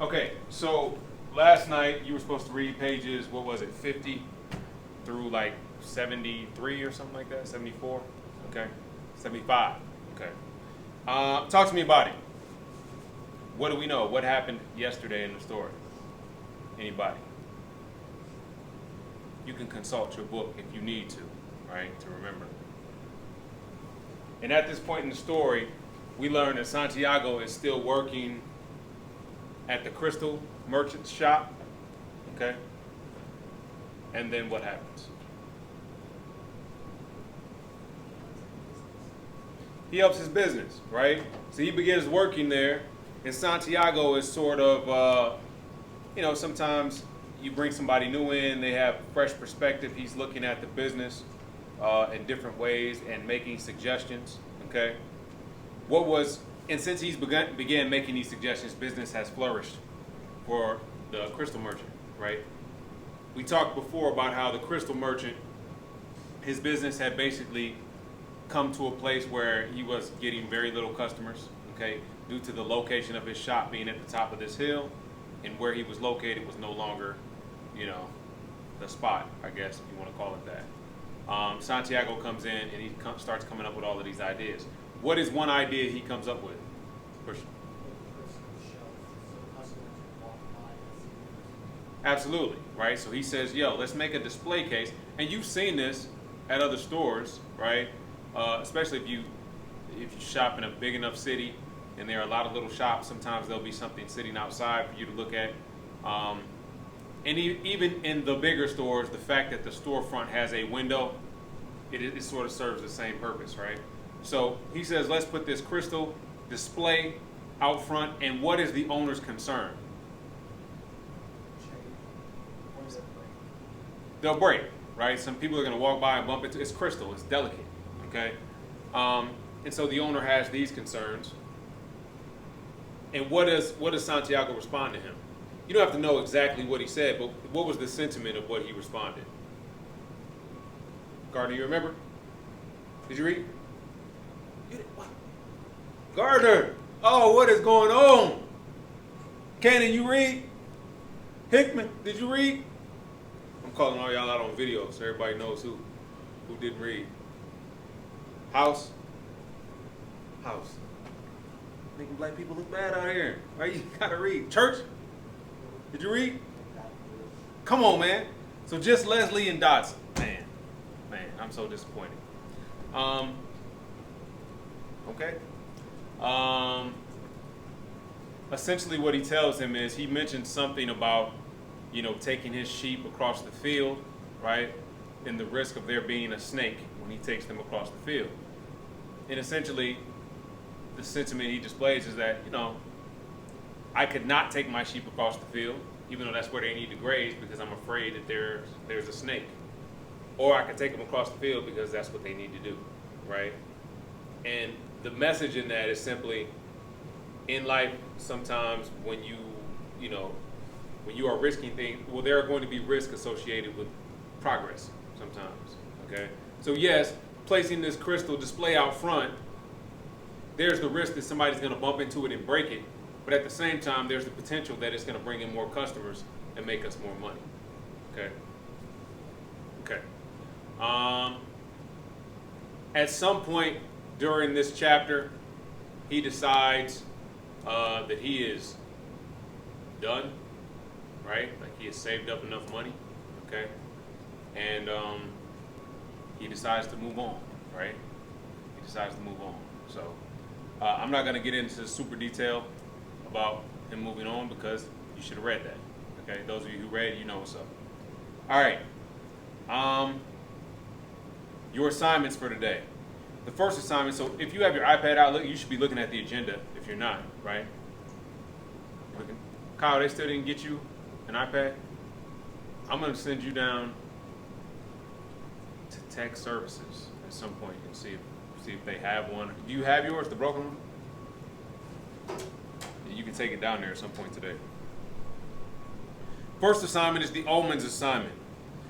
Okay, so last night you were supposed to read pages, what was it, 50 through like 73 or something like that? 74? Okay. 75. Okay. Talk to me about it. What do we know? What happened yesterday in the story? Anybody? You can consult your book if you need to, right, to remember. And at this point in the story, we learn that Santiago is still working at the crystal merchant's shop, okay? And then what happens? He helps his business, right? So he begins working there, and Santiago is sort of, sometimes you bring somebody new in, they have fresh perspective. He's looking at the business in different ways and making suggestions, okay? And since he's began making these suggestions, business has flourished for the crystal merchant, right? We talked before about how the crystal merchant, his business had basically come to a place where he was getting very little customers, okay, due to the location of his shop being at the top of this hill, and where he was located was no longer, the spot, I guess, if you want to call it that. Santiago comes in and he starts coming up with all of these ideas. What is one idea he comes up with? Absolutely, right? So he says, let's make a display case. And you've seen this at other stores, right? Especially if you shop in a big enough city and there are a lot of little shops, sometimes there'll be something sitting outside for you to look at. And even in the bigger stores, the fact that the storefront has a window, it sort of serves the same purpose, right? So he says, let's put this crystal display out front. And what is the owner's concern? They'll break, right? Some people are going to walk by and bump into it. It's crystal. It's delicate, okay? And so the owner has these concerns. And what does Santiago respond to him? You don't have to know exactly what he said, but what was the sentiment of what he responded? Gardner, you remember? Did you read? Gardner! Oh, what is going on? Cannon, you read? Hickman, did you read? I'm calling all y'all out on video so everybody knows who didn't read. House. Making black people look bad out here. Right? You gotta read. Church? Did you read? Come on, man. So just Leslie and Dotson. Man, I'm so disappointed. Okay. Essentially what he tells him is he mentioned something about, taking his sheep across the field, right? And the risk of there being a snake when he takes them across the field. And essentially, the sentiment he displays is that, I could not take my sheep across the field, even though that's where they need to graze, because I'm afraid that there's a snake. Or I could take them across the field because that's what they need to do, right? And the message in that is simply, in life, sometimes when you are risking things, well, there are going to be risks associated with progress sometimes, okay? So yes, placing this crystal display out front, there's the risk that somebody's going to bump into it and break it, but at the same time, there's the potential that it's going to bring in more customers and make us more money, okay? Okay. At some point during this chapter, he decides that he is done, right? Like he has saved up enough money, okay? And he decides to move on, right? He decides to move on. So I'm not going to get into super detail about him moving on because you should have read that, okay? Those of you who read, you know what's up. All right. Your assignments for today. The first assignment, so if you have your iPad out, you should be looking at the agenda if you're not, right? Kyle, they still didn't get you an iPad? I'm going to send you down to tech services at some point and see if they have one. Do you have yours, the broken one? You can take it down there at some point today. First assignment is the omens assignment.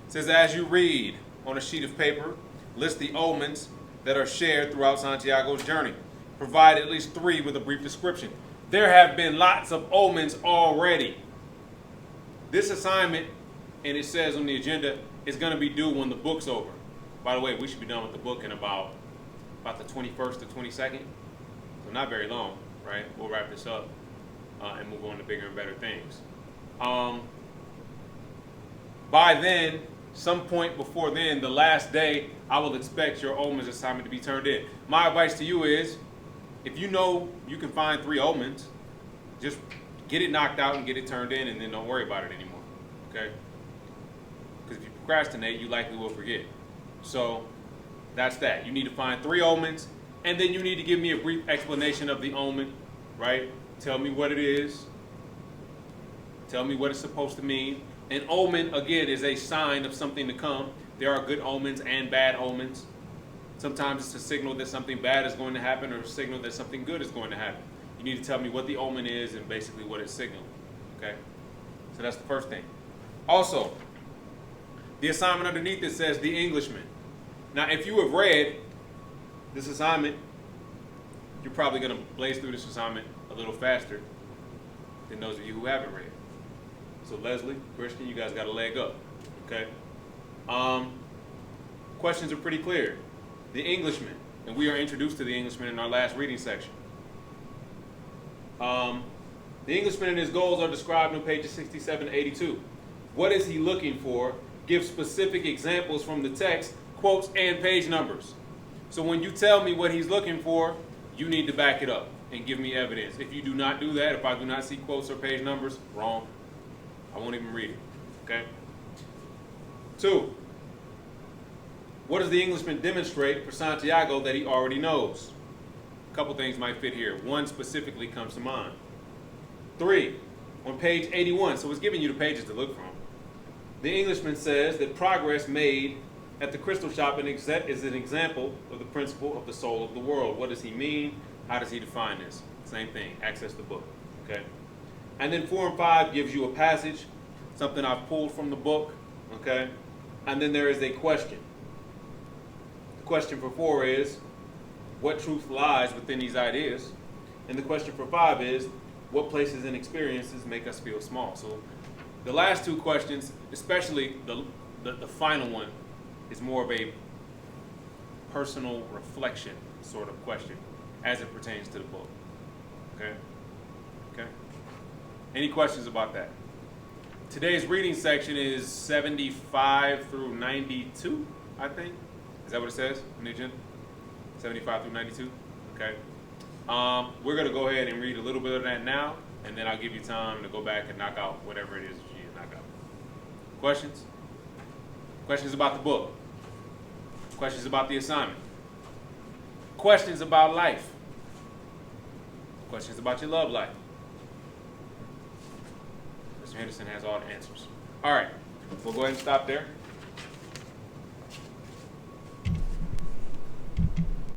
It says, as you read on a sheet of paper, list the omens that are shared throughout Santiago's journey. Provide at least 3 with a brief description. There have been lots of omens already. This assignment, and it says on the agenda, is going to be due when the book's over. By the way, we should be done with the book in about the 21st to 22nd. So not very long, right? We'll wrap this up and move on to bigger and better things. By then, some point before then, the last day, I will expect your omens assignment to be turned in. My advice to you is, if you know you can find 3 omens, just get it knocked out and get it turned in, and then don't worry about it anymore, okay? Because if you procrastinate, you likely will forget. So that's that. You need to find 3 omens, and then you need to give me a brief explanation of the omen, right? Tell me what it is. Tell me what it's supposed to mean. An omen, again, is a sign of something to come. There are good omens and bad omens. Sometimes it's a signal that something bad is going to happen, or a signal that something good is going to happen. You need to tell me what the omen is and basically what it's signaling, okay? So that's the first thing. Also, the assignment underneath it says the Englishman. Now, if you have read this assignment, you're probably going to blaze through this assignment a little faster than those of you who haven't read. So Leslie, Christian, you guys got a leg up, okay? Questions are pretty clear. The Englishman, and we are introduced to the Englishman in our last reading section. The Englishman and his goals are described on pages 67 to 82. What is he looking for? Give specific examples from the text, quotes, and page numbers. So when you tell me what he's looking for, you need to back it up and give me evidence. If you do not do that, if I do not see quotes or page numbers, wrong. I won't even read it, okay? 2, what does the Englishman demonstrate for Santiago that he already knows? A couple things might fit here. 1 specifically comes to mind. 3, on page 81, so it's giving you the pages to look from. The Englishman says that progress made at the crystal shop is an example of the principle of the soul of the world. What does he mean? How does he define this? Same thing, access the book, okay? And then 4 and 5 gives you a passage, something I've pulled from the book, okay? And then there is a question. The question for 4 is, what truth lies within these ideas? And the question for 5 is, what places and experiences make us feel small? So the last 2 questions, especially the final one, is more of a personal reflection sort of question as it pertains to the book. Okay? Okay? Any questions about that? Today's reading section is 75 through 92, I think. Is that what it says on the agenda? 75 through 92? Okay. We're going to go ahead and read a little bit of that now, and then I'll give you time to go back and knock out whatever it is you need to knock out. Questions? Questions about the book? Questions about the assignment? Questions about life? Questions about your love life? Mr. Henderson has all the answers. All right, we'll go ahead and stop there.